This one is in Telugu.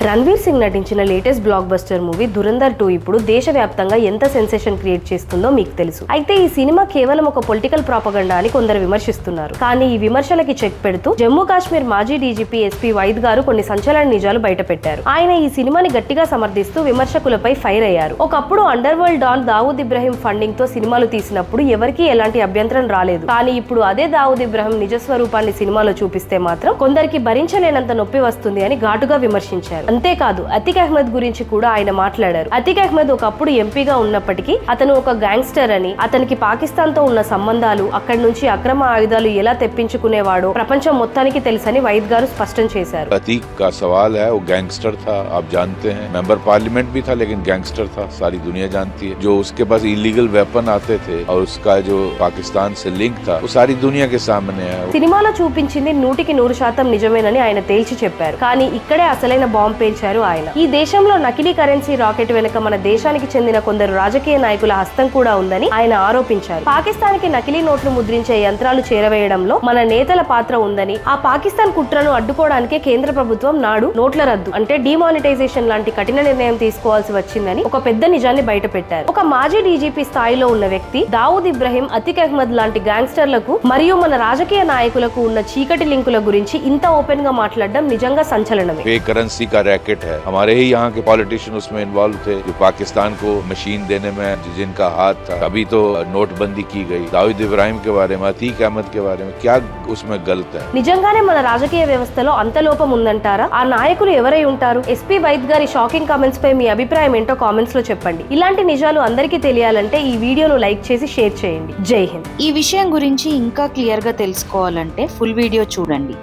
రణ్వీర్ సింగ్ నటించిన latest block buster movie Dhurandhar 2 ఇప్పుడు దేశవ్యాప్తంగా ఎంత సెన్సేషన్ క్రియేట్ చేస్తుందో మీకు తెలుసు. అయితే ఈ సినిమా కేవలం ఒక పొలిటికల్ ప్రాపగండా అని కొందరు విమర్శిస్తున్నారు. కానీ ఈ విమర్శలకి చెక్ పెడుతూ జమ్మూ కాశ్మీర్ మాజీ డీజీపీ ఎస్పీ వైద్ గారు కొన్ని సంచలన నిజాలు బయటపెట్టారు. ఆయన ఈ సినిమాని గట్టిగా సమర్థిస్తూ విమర్శకులపై ఫైర్ అయ్యారు. ఒకప్పుడు underworld don Dawood Ibrahim funding తో సినిమాలు తీసినప్పుడు ఎవరికీ ఎలాంటి అభ్యంతరం రాలేదు. కానీ ఇప్పుడు అదే దావూద్ ఇబ్రహీం నిజ స్వరూపాన్ని సినిమాలో చూపిస్తే మాత్రం కొందరికి భరించలేనంత నొప్పి వస్తుంది అని ఘాటుగా విమర్శించారు. అంతేకాదు అతిక్ అహ్మద్ గురించి కూడా ఆయన మాట్లాడారు. అతిక్ అహ్మద్ ఒకప్పుడు ఎంపీగా ఉన్నప్పటికీ అతను ఒక గ్యాంగ్స్టర్ అని, అతనికి పాకిస్తాన్ తో ఉన్న సంబంధాలు, అక్కడి నుంచి అక్రమ ఆయుధాలు ఎలా తెప్పించుకునేవాడో ప్రపంచం మొత్తానికి తెలుసని వైద్ గారు స్పష్టం చేశారు. अतीक का सवाल है, वो गैंगस्टर था, आप जानते हैं, मेंबर पार्लियामेंट भी था लेकिन गैंगस्टर था, सारी दुनिया जानती है. जो उसके पास इलीगल वेपन आते थे और उसका जो पाकिस्तान से लिंक था वो सारी दुनिया के सामने है. సినిమాలో చూపించింది 100% నిజమేనని ఆయన తేల్చి చెప్పారు. కానీ ఇక్కడే అసలైన బాంబ్ పేల్చారు ఆయన. ఈ దేశంలో నకిలీ కరెన్సీ రాకెట్ వెనుక మన దేశానికి చెందిన కొందరు రాజకీయ నాయకుల హస్తం కూడా ఉందని ఆయన ఆరోపించారు. పాకిస్తాన్ కి నకిలీ నోట్లు ముద్రించే యంత్రాలు చేరవేయడంలో మన నేతల పాత్ర ఉందని, ఆ పాకిస్తాన్ కుట్రను అడ్డుకోవడానికే కేంద్ర ప్రభుత్వం నాడు నోట్ల రద్దు అంటే డిమానిటైజేషన్ లాంటి కఠిన నిర్ణయం తీసుకోవాల్సి వచ్చిందని ఒక పెద్ద నిజాన్ని బయటపెట్టారు. ఒక మాజీ డీజీపీ స్థాయిలో ఉన్న వ్యక్తి దావూద్ ఇబ్రహీం, అతిక్ అహ్మద్ లాంటి గ్యాంగ్స్టర్లకు మరియు మన రాజకీయ నాయకులకు ఉన్న చీకటి లింకుల గురించి ఇంత ఓపెన్ గా మాట్లాడడం నిజంగా సంచలనమే. करेंसी का रैकेट है, हमारे ही यहाँ के पॉलिटिशियन उसमें इन्वॉल्व थे, जो पाकिस्तान को मशीन देने में जिनका हाथ था. अभी तो नोटबंदी की गई. दाऊद इब्राहिम के बारे में, अतीक अहमद के बारे में क्या उसमें गलत है? నిజంగానే మన రాజకీయ వ్యవస్థలో అంత లోపం ఉందంటారా? ఆ నాయకులు ఎవరై ఉంటారు? ఎస్పీ వైద్ గారి షాకింగ్ కామెంట్స్ పై మీ అభిప్రాయం ఏంటో కామెంట్స్ లో చెప్పండి. ఇలాంటి నిజాలు అందరికీ తెలియాలంటే ఈ వీడియోను లైక్ చేసి షేర్ చేయండి. జై హింద్. ఈ విషయం గురించి ఇంకా క్లియర్ గా తెలుసుకోవాలంటే ఫుల్ వీడియో చూడండి.